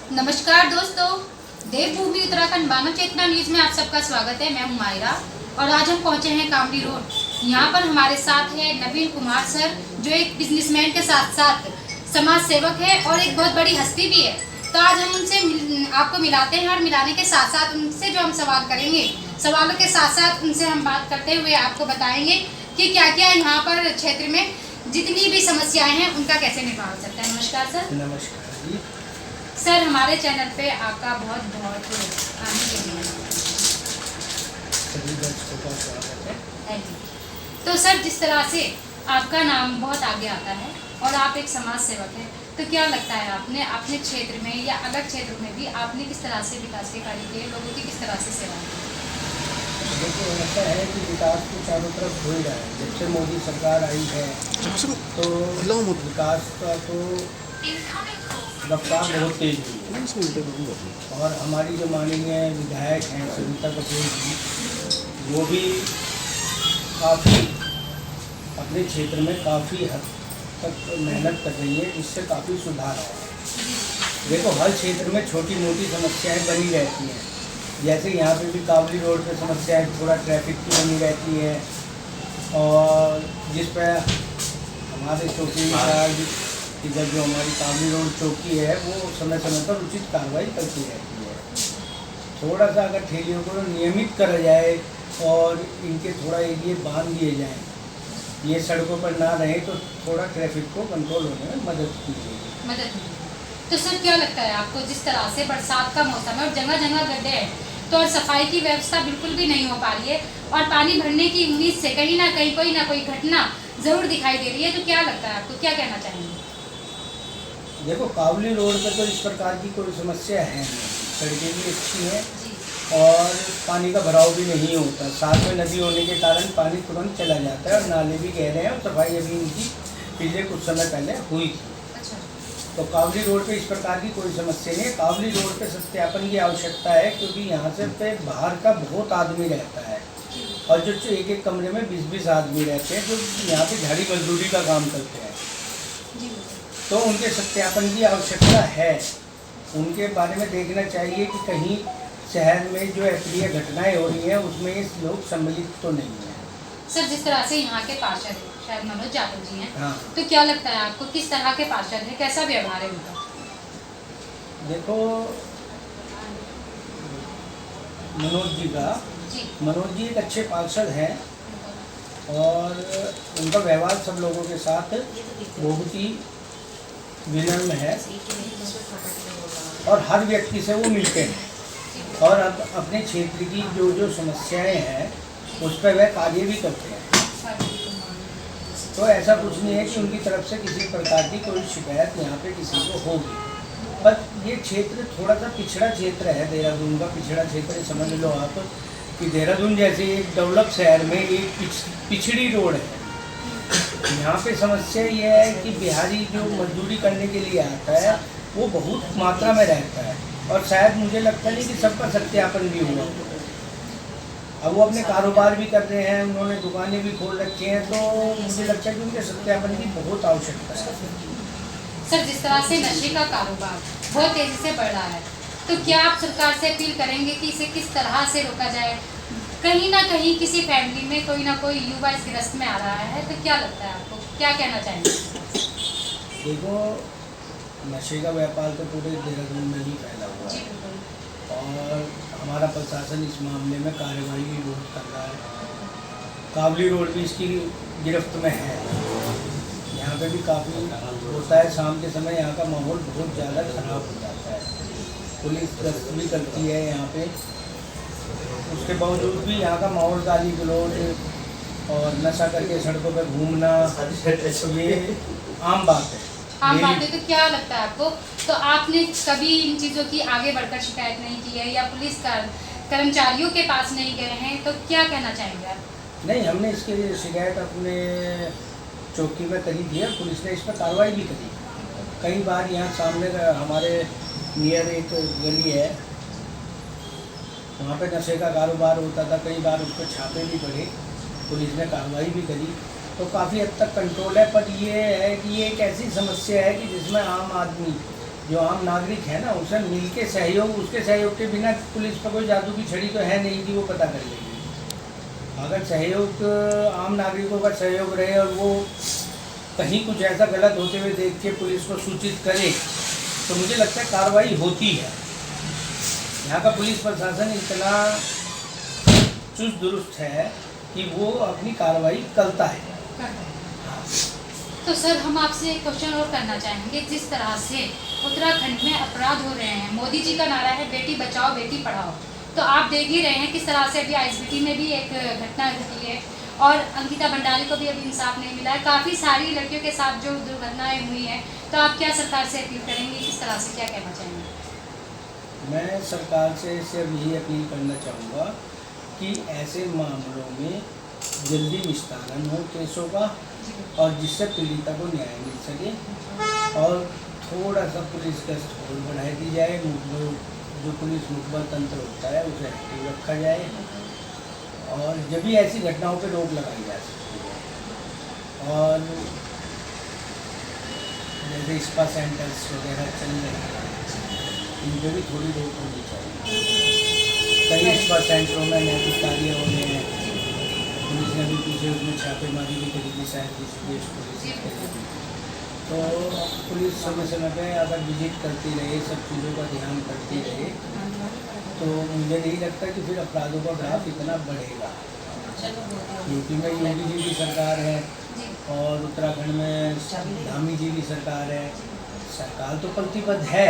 नमस्कार दोस्तों, देवभूमि उत्तराखंड मानव चेतना न्यूज में आप सबका स्वागत है। मैं हूं मायरा और आज हम पहुंचे हैं कामड़ी रोड। यहां पर हमारे साथ है नवीन कुमार सर, जो एक बिजनेसमैन के साथ साथ समाज सेवक है और एक बहुत बड़ी हस्ती भी है। तो आज हम उनसे आपको मिलाते हैं और मिलाने के साथ साथ उनसे जो हम सवाल करेंगे, सवालों के साथ साथ उनसे हम बात करते हुए आपको बताएंगे कि क्या क्या यहाँ पर क्षेत्र में जितनी भी समस्याएं हैं उनका कैसे निवारण हो सकता है। नमस्कार सर। नमस्कार जी। सर, हमारे चैनल पे आपका बहुत बहुत आने के लिए सभी दर्शकों का स्वागत है। Thank you. तो सर, जिस तरह से आपका नाम बहुत आगे आता है और आप एक समाज सेवक हैं, तो क्या लगता है आपने अपने क्षेत्र में या अलग क्षेत्रों में भी आपने किस तरह से विकास के कार्य किए, लोगों की किस तरह से सेवा की? देखो, ऐसा है कि विकास तो चारों तरफ हो ही रहा है। जब से मोदी सरकार आई है तो विकास का तो रफ्तार बहुत तेज हुई है। और हमारी जो माननीय विधायक हैं सुनीता कपूर जी, वो भी काफ़ी अपने क्षेत्र में काफ़ी हद तक मेहनत कर रही है, जिससे काफ़ी सुधार आया है। देखो, हर क्षेत्र में छोटी मोटी समस्याएं बनी रहती हैं। जैसे यहाँ पे भी कावली रोड पे समस्याएं थोड़ा ट्रैफिक की बनी रहती है, और जिस पर हमारे चौकी इधर जो हमारी कावली रोड चौकी है वो समय समय पर उचित कार्रवाई करती रहती है। थोड़ा सा अगर ठेलियों को नियमित करा जाए और इनके थोड़ा एरिए बांध दिए जाएँ, ये सड़कों पर ना रहे, तो थोड़ा ट्रैफिक को कंट्रोल होने में मदद की जाएगी। तो सर, क्या लगता है आपको, जिस तरह से बरसात का मौसम है और जगह जगह गड्ढे हैं, तो और सफाई की व्यवस्था बिल्कुल भी नहीं हो पा रही है और पानी भरने की उम्मीद से कहीं ना कोई घटना जरूर दिखाई दे रही है, तो क्या लगता है आपको, क्या कहना चाहेंगे? देखो, कावली रोड पे तो इस प्रकार की कोई समस्या है नहीं। सड़कें भी अच्छी हैं और पानी का भराव भी नहीं होता। साथ में नदी होने के कारण पानी तुरंत चला जाता है और नाले भी गहरे हैं और सफाई अभी इनकी पिछले कुछ समय पहले हुई थी। अच्छा। तो कावली रोड पे इस प्रकार की कोई समस्या नहीं है। कावली रोड पे सत्यापन की आवश्यकता है, क्योंकि यहाँ से पे बाहर का बहुत आदमी रहता है और जो एक एक कमरे में 20-20 आदमी रहते हैं, जो यहाँ पे झाड़ी मजदूरी का काम करते हैं। तो उनके सत्यापन की आवश्यकता है। उनके बारे में देखना चाहिए कि कहीं शहर में जो अप्रिय घटनाएं हो रही हैं उसमें ये लोग सम्मिलित तो नहीं है। सर, जिस तरह से यहाँ के पार्षद हैं, शायद मनोज यादव जी हैं, हाँ। तो क्या लगता है आपको, किस तरह के पार्षद हैं, कैसा व्यवहार है उनका? देखो, मनोज जी एक अच्छे पार्षद हैं और उनका व्यवहार सब लोगों के साथ बहुत ही विनम्र है और हर व्यक्ति से वो मिलते हैं और अब अपने क्षेत्र की जो जो समस्याएं हैं उस पर वह कार्य भी करते हैं। तो ऐसा कुछ नहीं है कि उनकी तरफ से किसी प्रकार की कोई शिकायत यहाँ पे किसी को होगी। पर ये क्षेत्र थोड़ा सा पिछड़ा क्षेत्र है, देहरादून का पिछड़ा क्षेत्र समझ लो आप, कि देहरादून जैसे एक डेवलप शहर में एक पिछड़ी रोड है। यहाँ पे समस्या ये है कि बिहारी जो मजदूरी करने के लिए आता है वो बहुत मात्रा में रहता है और शायद मुझे लगता नहीं कि सबका सत्यापन भी हुआ। अब वो अपने कारोबार भी कर रहे हैं, उन्होंने दुकानें भी खोल रखी हैं, तो मुझे लगता है कि उनके सत्यापन की बहुत आवश्यकता है। सर, जिस तरह से नशे का कारोबार बहुत तेजी से बढ़ रहा है, तो क्या आप सरकार से अपील करेंगे कि इसे किस तरह से रोका जाए? कहीं ना कहीं किसी फैमिली में कोई ना कोई युवा इस गिरफ्त में आ रहा है, तो क्या लगता है आपको, क्या कहना चाहेंगे? देखो, नशे का व्यापार तो पूरे देहरादून में ही फैला हुआ जी है बिल्कुल। और हमारा प्रशासन इस मामले में कार्रवाई भी बहुत कर रहा है। कावली रोड भी इसकी गिरफ्त में है। यहाँ पे भी काफ़ी होता है, शाम के समय यहाँ का माहौल बहुत ज़्यादा खराब हो जाता है। पुलिस गश्त भी करती है यहाँ पे, उसके बावजूद भी यहाँ का माहौल गाली गलौज और नशा करके सड़कों पे घूमना ये आम बात है। आम बात है। तो क्या लगता है आपको, तो आपने कभी इन चीज़ों की आगे बढ़कर शिकायत नहीं की है या पुलिस कर्मचारियों के पास नहीं गए हैं, तो क्या कहना चाहेंगे आप? नहीं, हमने इसके लिए शिकायत अपने चौकी में करी थी और पुलिस ने इस पर कार्रवाई भी करी। कई बार यहाँ सामने हमारे नियर एक गली है, वहाँ पे नशे का कारोबार होता था, कई बार उस पर छापे भी पड़े, पुलिस ने कार्रवाई भी करी। तो काफ़ी हद तक कंट्रोल है। पर ये है कि ये एक ऐसी समस्या है कि जिसमें आम आदमी जो आम नागरिक है ना उसे मिलके सहयोग, उसके सहयोग के बिना पुलिस पर कोई जादू की छड़ी तो है नहीं कि वो पता कर लेगी। अगर सहयोग, आम नागरिकों का सहयोग रहे और वो कहीं कुछ ऐसा गलत होते हुए देख के पुलिस को सूचित करे तो मुझे लगता है कार्रवाई होती है। यहाँ का पुलिस प्रशासन इतना चुस्त दुरुस्त है कि वो अपनी कार्रवाई करता है। तो सर हम आपसे एक क्वेश्चन और करना चाहेंगे, जिस तरह से उत्तराखंड में अपराध हो रहे हैं, मोदी जी का नारा है बेटी बचाओ बेटी पढ़ाओ, तो आप देख ही रहे हैं किस तरह से अभी आईएसबीटी में भी एक घटना घटी है और अंकिता भंडारी को भी अभी इंसाफ नहीं मिला है। काफ़ी सारी लड़कियों के साथ जो दुर्घटनाएं हुई हैं, तो आप क्या सरकार से अपील करेंगे, किस तरह से क्या कहना चाहेंगे? मैं सरकार से सिर्फ यही अपील करना चाहूँगा कि ऐसे मामलों में जल्दी निस्तारण हो केसों का और जिससे पीड़िता को न्याय मिल सके, और थोड़ा सा पुलिस गश्त और बढ़ा दी जाए। जो पुलिस मुखबर तंत्र होता है उसे एक्टिव रखा जाए और जब भी ऐसी घटनाओं पर रोक लगाई जा सकती है। और जैसे स्पा सेंटर्स वगैरह चल रहे हैं, इन पर भी थोड़ी रोक होनी चाहिए। कई स्पा सेंटरों में नैतिक कार्य हो रहे हैं, पुलिस ने भी पीछे उसमें छापेमारी भी करी थी, शायद ऋषिकेश पुलिस करी थी। तो पुलिस समय समय पे अगर विजिट करती रहे, सब चीज़ों का ध्यान करती रहे, तो मुझे नहीं लगता कि फिर अपराधों का ग्राफ इतना बढ़ेगा। यूपी में योगी जी की सरकार है और उत्तराखंड में धामी जी की सरकार है। सरकार तो प्रतिबद्ध है,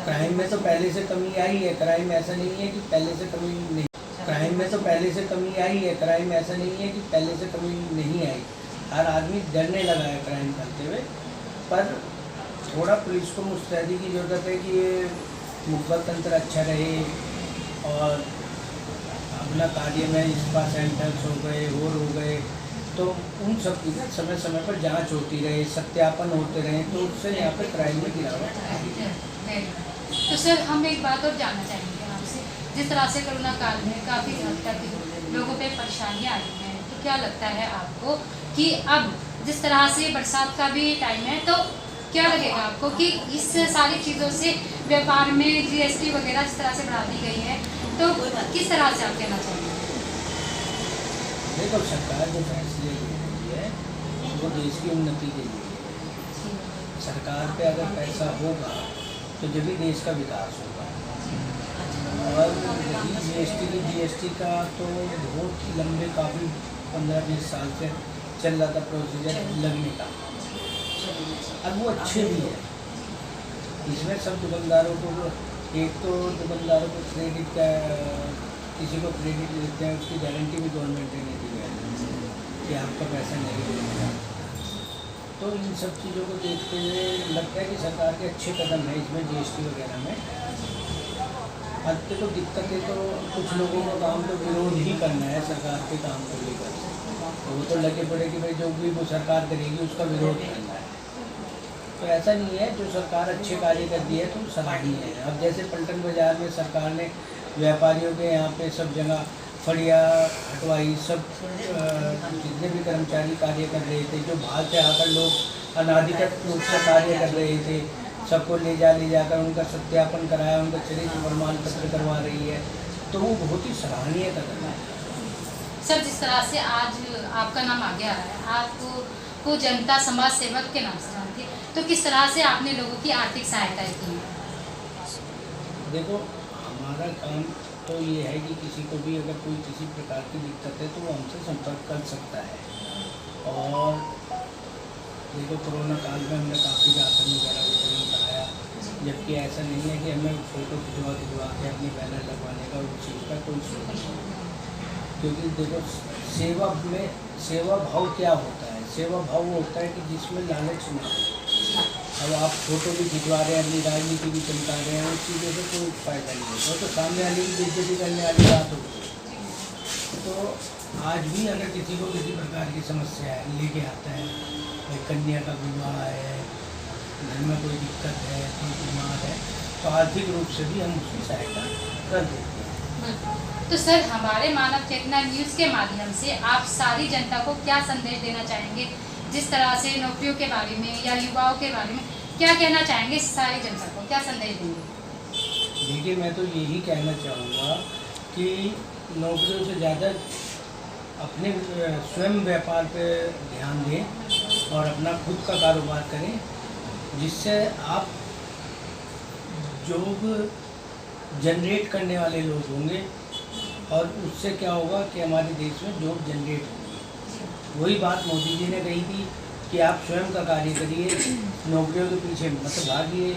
क्राइम में तो पहले से कमी आई है। क्राइम ऐसा नहीं है कि पहले से कमी नहीं, क्राइम में तो पहले से कमी आई है। क्राइम ऐसा नहीं है कि पहले से कमी नहीं आई। हर आदमी डरने लगा है क्राइम करते हुए, पर थोड़ा पुलिस को मुस्तैदी की ज़रूरत है कि ये मुखबर तंत्र अच्छा रहे और अपना कार्य में स्पा सेंटर्स हो गए और हो गए, तो उन सब की समय समय पर जांच होती रहे, सत्यापन होते रहे, तो उससे यहाँ पे क्राइम में गिरावट आएगी। तो सर हम एक बात और जानना चाहेंगे आपसे, जिस तरह से कोरोना काल में काफ़ी हद तक लोगों पे परेशानियाँ आई हैं, तो क्या लगता है आपको कि अब जिस तरह से बरसात का भी टाइम है, तो क्या लगेगा आपको कि इस सारी चीज़ों से व्यापार में जीएसटी वगैरह जिस तरह से बढ़ा दी गई है, तो किस तरह से आप कहना चाहेंगे? देखो, सरकार जो फैसले ले रही है वो देश की उन्नति के लिए है। सरकार पे अगर पैसा होगा तो जब भी देश का विकास होगा। और रही जीएसटी का तो बहुत ही लंबे, काफ़ी 15-20 साल से चल रहा था प्रोसीजर लगने का। अब वो अच्छे भी है। इसमें सब दुकानदारों को, एक तो दुकानदारों को क्रेडिट का, किसी को क्रेडिट देते हैं उसकी गारंटी भी गवर्नमेंट ने दी है कि आपका पैसा नहीं मिलेगा। तो इन सब चीज़ों को देखते हुए लगता है कि सरकार के अच्छे कदम है इसमें जीएसटी वगैरह में। अब तो दिक्कतें तो कुछ लोगों का काम तो विरोध ही करना है सरकार के काम को लेकर, तो वो तो लगे पड़े कि भाई जो भी वो सरकार करेगी उसका विरोध करना है। तो ऐसा नहीं है, जो सरकार अच्छे कार्य कर दी है तो सराहनीय है। अब जैसे पलटन बाज़ार में सरकार ने व्यापारियों के यहाँ पे सब जगह फड़िया हटवाई, सब जितने भी कर्मचारी कार्य कर रहे थे, जो बाहर से आकर लोग अनाधिकृत रूप से कार्य कर रहे थे, सबको ले जाकर उनका सत्यापन कराया, उनका चरित्र प्रमाण पत्र करवा रही है, तो वो बहुत ही सराहनीय कदम है। सर जिस तरह से आज आपका नाम आगे आ रहा है, आपको जनता समाज सेवक के नाम से जानती है, तो किस तरह से आपने लोगों की आर्थिक सहायता की है? देखो, हमारा काम तो ये है कि किसी को भी अगर कोई किसी प्रकार की दिक्कत है तो वो हमसे संपर्क कर सकता है। और देखो, कोरोना काल में हमने काफ़ी राशन वगैरह वितरण कराया, जबकि ऐसा नहीं है कि हमें फ़ोटो खिंचवा के अपनी बैनर लगवाने का उस चीज़ का कोई शौक नहीं है। क्योंकि देखो, सेवा भाव क्या होता है? सेवा भाव वो होता है कि जिसमें लालच ना हो। अब आप फोटो भी खिंचवा रहे हैं, अपनी राजनीति भी चमका रहे हैं, उस चीज़ों से कोई फायदा नहीं होता, तो सामने वाले की बेइज्जती करने वाली बात होती है। तो आज भी अगर किसी को किसी प्रकार की समस्या है, लेके आता है, भाई कन्या का विवाह है, घर में कोई दिक्कत है, कोई बीमार है, तो आर्थिक रूप से भी हम उसकी सहायता कर देते हैं। तो सर हमारे मानव चेतना न्यूज़ के माध्यम से आप सारी जनता को क्या संदेश देना चाहेंगे, जिस तरह से नौकरियों के बारे में या युवाओं के बारे में क्या कहना चाहेंगे सारी जनता को, क्या संदेश देंगे? देखिए, मैं तो यही कहना चाहूँगा कि नौकरियों से ज़्यादा अपने स्वयं व्यापार पे ध्यान दें और अपना खुद का कारोबार करें, जिससे आप जॉब जनरेट करने वाले लोग होंगे और उससे क्या होगा कि हमारे देश में जॉब जनरेट होगी। वही बात मोदी जी ने कही थी कि आप स्वयं का कार्य करिए, नौकरियों के पीछे मत भागिए,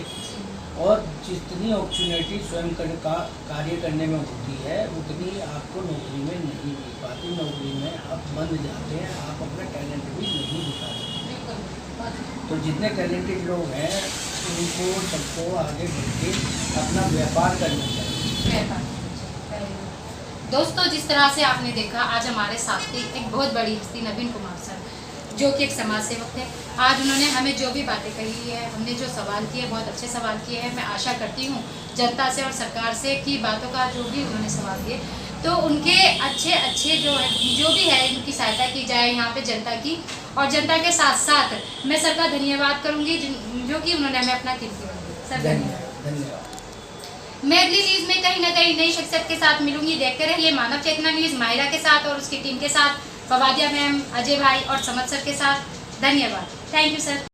और जितनी अपॉर्चुनिटी स्वयं कार्य करने में होती है उतनी आपको नौकरी में नहीं मिल पाती। नौकरी में आप बंद जाते हैं, आप अपना टैलेंट भी नहीं दिखा सकते। तो जितने टैलेंटेड लोग हैं उनको सबको आगे बढ़ के अपना व्यापार करना चाहिए। दोस्तों, जिस तरह से आपने देखा, आज हमारे साथ थी एक बहुत बड़ी हस्ती नवीन कुमार सर, जो कि एक समाज सेवक थे। आज उन्होंने हमें जो भी बातें कही है, हमने जो सवाल किए, बहुत अच्छे सवाल किए हैं। मैं आशा करती हूँ जनता से और सरकार से कि बातों का जो भी उन्होंने सवाल किए, तो उनके अच्छे जो भी है उनकी सहायता की जाए यहाँ पे जनता की। और जनता के साथ साथ मैं सर का धन्यवाद करूँगी जो कि उन्होंने हमें अपना कीमती वक्त दिया। सर धन्यवाद। मैं अगली न्यूज़ में कहीं ना कहीं नई शख्सियत के साथ मिलूंगी। देखते रहिए मानव चेतना न्यूज़, माहिरा के साथ और उसकी टीम के साथ, फवादिया मैम, अजय भाई और समद सर के साथ। धन्यवाद। Thank you sir.